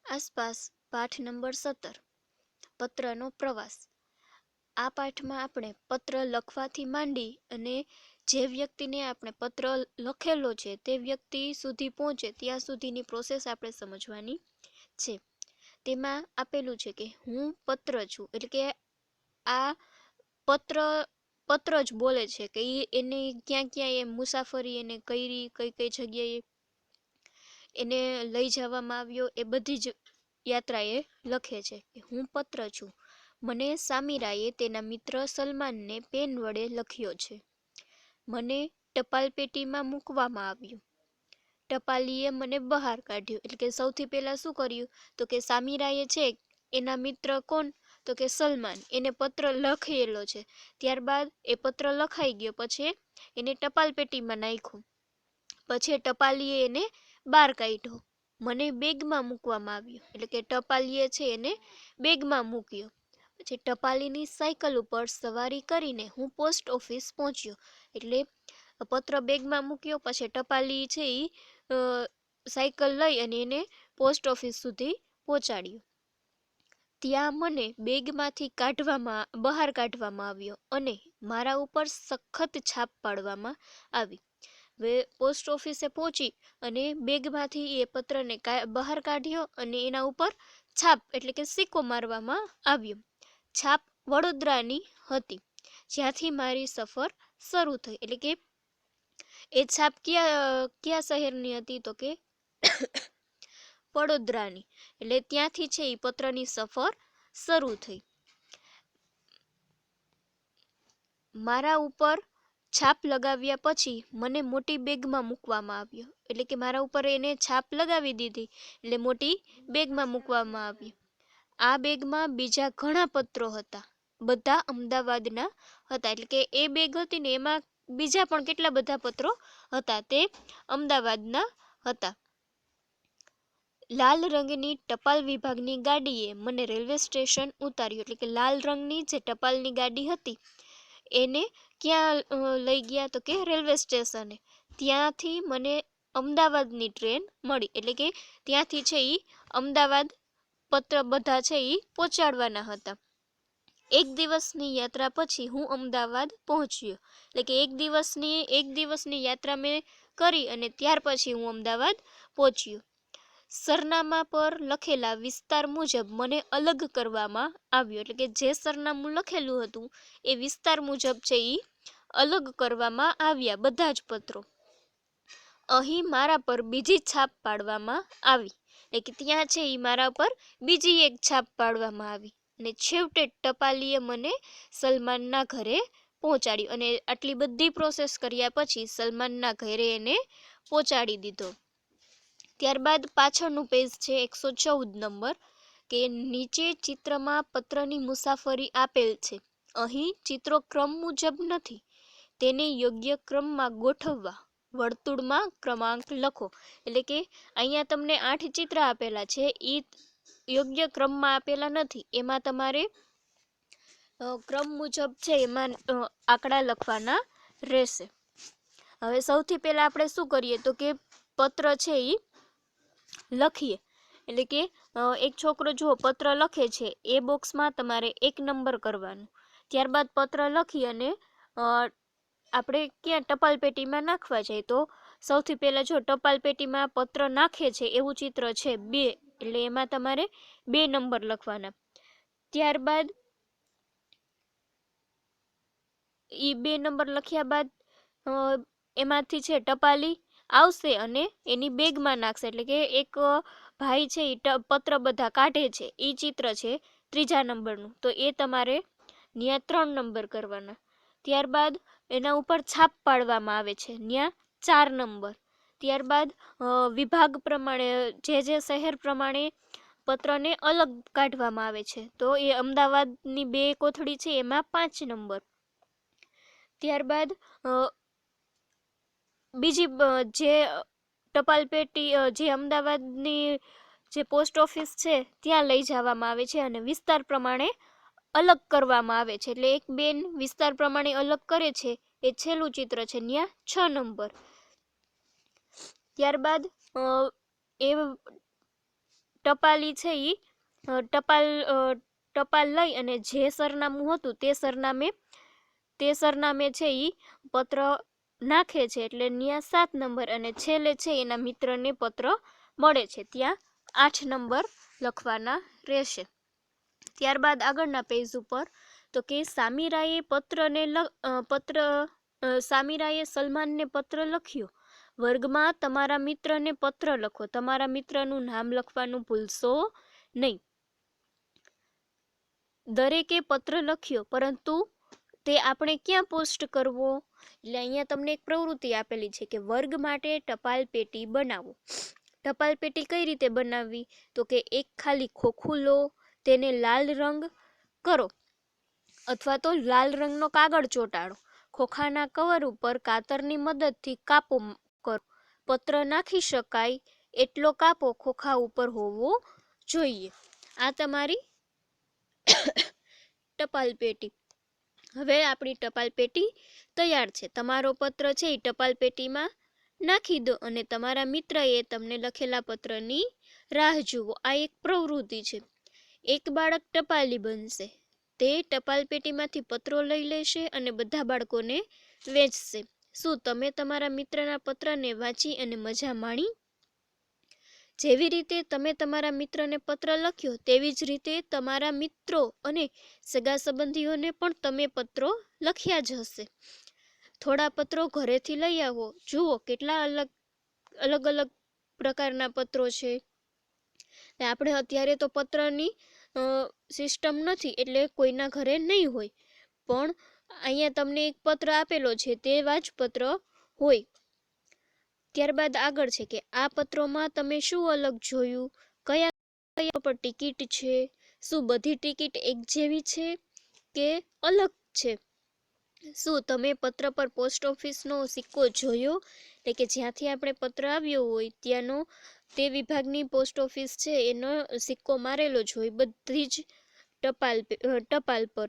આસપાસ પાઠ નંબર 17 પત્રનો પ્રવાસ. આ પાઠમાં આપણે પત્ર લખવાથી માંડી અને જે વ્યક્તિને આપણે પત્ર લખેલો છે તે વ્યક્તિ સુધી પહોંચે ત્યાં સુધીની પ્રોસેસ આપણે સમજવાની છે. તેમાં આપેલું છે કે હું પત્ર છું, એટલે કે આ પત્ર જ બોલે છે કે એને ક્યાં ક્યાં એ મુસાફરી એને કરી, કઈ કઈ જગ્યાએ એને લઈ જવામાં આવ્યો, એ બધી જ યાત્રા એ લખે છે કે હું પત્ર છું. મને સામીરાએ તેના મિત્ર સલમાનને પેન વડે લખ્યો છે. મને ટપાલ પેટીમાં મૂકવામાં આવ્યું. ટપાલીએ મને બહાર કાઢ્યો. એટલે કે સૌથી પહેલા શું કર્યું તો કે સામીરાએ છે એના મિત્ર કોણ તો કે સલમાન, એને પત્ર લખેલો છે. ત્યારબાદ એ પત્ર લખાઈ ગયો, પછી એને ટપાલ પેટીમાં નાખ્યો. પછી ટપાલીએ એને બહાર કાઢ્યો. મને બેગમાં મૂકવામાં આવ્યો. એટલે કે ટપાલીએ છે એને બેગમાં મૂક્યો. પછી ટપાલીની સાયકલ ઉપર સવારી કરીને હું પોસ્ટ ઓફિસ પહોંચ્યો. એટલે પત્ર બેગમાં મૂક્યો, પછી ટપાલી છે એ સાયકલ લઈ અને એને પોસ્ટ ઓફિસ સુધી પહોંચાડ્યું. ત્યાં મને બેગમાંથી બહાર કાઢવામાં આવ્યો અને મારા ઉપર સખત છાપ પાડવામાં આવી. હવે પોસ્ટ ઓફિસે પહોંચી અને બેગમાંથી એ પત્રને બહાર કાઢ્યો અને એના ઉપર છાપ એટલે કે સિક્કો મારવામાં આવ્યો. છાપ વડોદરાની હતી, જ્યાંથી મારી સફર શરૂ થઈ. એટલે કે એ છાપ કયા શહેરની હતી તો કે વડોદરાની. એટલે ત્યાંથી છે એ પત્રની સફર શરૂ થઈ. મારા ઉપર છાપ લગાવ્યા પછી મને મોટી બેગમાં મૂકવામાં આવ્યો. એટલે કે મારા ઉપર એને છાપ લગાવી દીધી એટલે મોટી બેગમાં મૂકવામાં આવી. આ બેગમાં બીજા ઘણા પત્રો હતા, બધા અમદાવાદના હતા. એટલે કે એ બેગ હતી ને એમાં બીજા પણ કેટલા બધા પત્રો હતા, તે અમદાવાદના હતા. લાલ રંગની ટપાલ વિભાગની ગાડીએ મને રેલવે સ્ટેશન ઉતાર્યું. એટલે કે લાલ રંગની જે ટપાલની ગાડી હતી એને ક્યાં લઈ ગયા તો કે રેલવે સ્ટેશને. ત્યાંથી મને અમદાવાદની ટ્રેન મળી. એટલે કે ત્યાંથી છે એ અમદાવાદ પત્ર બધા છે એ પહોંચાડવાના હતા. એક દિવસની યાત્રા પછી હું અમદાવાદ પહોંચ્યો. એટલે કે એક દિવસની યાત્રા મેં કરી અને ત્યાર પછી હું અમદાવાદ પહોંચ્યો. સરનામા પર લખેલા વિસ્તાર મુજબ મને અલગ કરવામાં આવ્યો. એટલે કે જે સરનામું લખેલું હતું એ વિસ્તાર મુજબ છે એ અલગ કરવામાં આવ્યા બધા જ પત્રો. અહીં મારા પર બીજી છાપ પાડવામાં આવી. એટલે કે ત્યાં છે એ મારા પર બીજી એક છાપ પાડવામાં આવી અને છેવટે ટપાલીએ મને સલમાનના ઘરે પહોંચાડ્યું. અને આટલી બધી પ્રોસેસ કર્યા પછી સલમાનના ઘરે એને પહોંચાડી દીધો. ત્યારબાદ પાછળનું પેજ છે 114 નંબર, કે નીચે ચિત્રમાં પત્રની મુસાફરી આપેલ છે. અહીં ચિત્રો ક્રમ મુજબ નથી, તેને યોગ્ય ક્રમમાં ગોઠવવા વર્તુળમાં ક્રમાંક લખો. એટલે કે અહીંયા તમને 8 ચિત્ર આપેલા છે, એ યોગ્ય ક્રમમાં આપેલા નથી, એમાં તમારે ક્રમ મુજબ છે એમાં આંકડા લખવાના રહેશે. હવે સૌથી પહેલા આપણે શું કરીએ તો કે પત્ર છે એ લખીએ. એટલે કે એક છોકરો જો પત્ર લખે છે એ બોક્સમાં તમારે 1 નંબર કરવાનું. ત્યારબાદ પત્ર લખી અને આપણે ક્યાં ટપાલ પેટીમાં નાખવા જાય તો સૌથી પહેલા જો ટપાલ પેટીમાં પત્ર નાખે છે એવું ચિત્ર છે 2, એટલે એમાં તમારે 2 નંબર લખવાના. ત્યારબાદ એ 2 નંબર લખ્યા બાદ એમાંથી છે ટપાલી આવશે અને એની બેગમાં નાખશે. એટલે કે એક ભાઈ છે એ પત્ર બધા કાઢે છે, એ ચિત્ર છે 3જા નંબરનું, તો એ તમારે ત્યાં 3 નંબર કરવાના. ત્યારબાદ એના ઉપર છાપ પાડવામાં આવે છે, ત્યાં 4 નંબર. ત્યારબાદ વિભાગ પ્રમાણે જે શહેર પ્રમાણે પત્રને અલગ કાઢવામાં આવે છે, તો એ અમદાવાદની 2 કોથળી છે એમાં 5 નંબર. ત્યારબાદ બીજી જે ટપાલ પેટી જે અમદાવાદની જે પોસ્ટ ઓફિસ છે ત્યાં લઈ જવામાં આવે છે અને વિસ્તાર પ્રમાણે અલગ કરવામાં આવે છે. એટલે એક બેન વિસ્તાર પ્રમાણે અલગ કરે છે, એ છેલ્લું ચિત્ર છે, ત્યાં 6 નંબર. ત્યારબાદ એ ટપાલી છે એ ટપાલ લઈ અને જે સરનામું હતું તે સરનામે છે એ પત્ર નાખે છે, એટલે ત્યાં 7 નંબર અને છેલ્લે છે એના મિત્રને પત્ર મળે છે ત્યાં 8 નંબર લખવાના રહેશે. ત્યારબાદ આગળના પેજ ઉપર તો કે સામીરાએ સલમાનને પત્ર લખ્યો. વર્ગમાં તમારા મિત્રને પત્ર લખો. તમારા મિત્રનું નામ લખવાનું ભૂલશો નહીં. દરેકે પત્ર લખ્યો, પરંતુ તે આપણે ક્યાં પોસ્ટ કરવો? એટલે અહીંયા તમને એક પ્રવૃત્તિ આપેલી છે કે વર્ગ માટે ટપાલ પેટી બનાવો. ટપાલ પેટી કઈ રીતે બનાવવી? તો કે એક ખાલી ખોખું લો, તેને લાલ રંગ કરો અથવા તો લાલ રંગનો કાગળ ચોંટાડો. ખોખાના કવર ઉપર કાતરની મદદથી કાપો કરો. પત્ર નાખી શકાય એટલો કાપો ખોખા ઉપર હોવો જોઈએ. આ તમારી ટપાલ પેટી. હવે આપણી ટપાલ પેટી તૈયાર છે. તમારો પત્ર છે એ ટપાલ પેટીમાં નાખી દો અને તમારા મિત્રએ તમને લખેલા પત્રની રાહ જુઓ. આ એક પ્રવૃત્તિ છે. એક બાળક ટપાલી બનશે. તે ટપાલ પેટીમાંથી પત્રો લઈ લેશે અને બધા બાળકોને વેચશે. શું તમે તમારા મિત્રના પત્રને વાંચી અને મજા માણી? જેવી રીતે તમે તમારા મિત્રને પત્ર લખ્યો તેવી જ રીતે તમારા મિત્રો અને સગા સંબંધીઓને પણ તમે પત્રો લખ્યા જ હશે. થોડા પત્રો ઘરેથી લઈ આવો. જુઓ કેટલા અલગ અલગ પ્રકારના પત્રો છે. આપણે અત્યારે તો પત્રની સિસ્ટમ નથી, એટલે કોઈના ઘરે નહીં હોય, પણ અહીંયા તમને એક પત્ર આપેલો છે તે વાંચપત્ર હોય. ત્યારબાદ આગળ છે કે આ પત્રોમાં તમે શું અલગ જોયું? કયા પર ટિકિટ છે? શું બધી ટિકિટ એક જેવી છે કે અલગ છે? શું તમે પત્ર પર પોસ્ટ ઓફિસનો સિક્કો જોયો? એટલે કે જ્યાંથી આપણે પત્ર આવ્યો હોય ત્યાંનો તે વિભાગની પોસ્ટ ઓફિસ છે એનો સિક્કો મારેલો જ હોય બધી જ ટપાલ પર.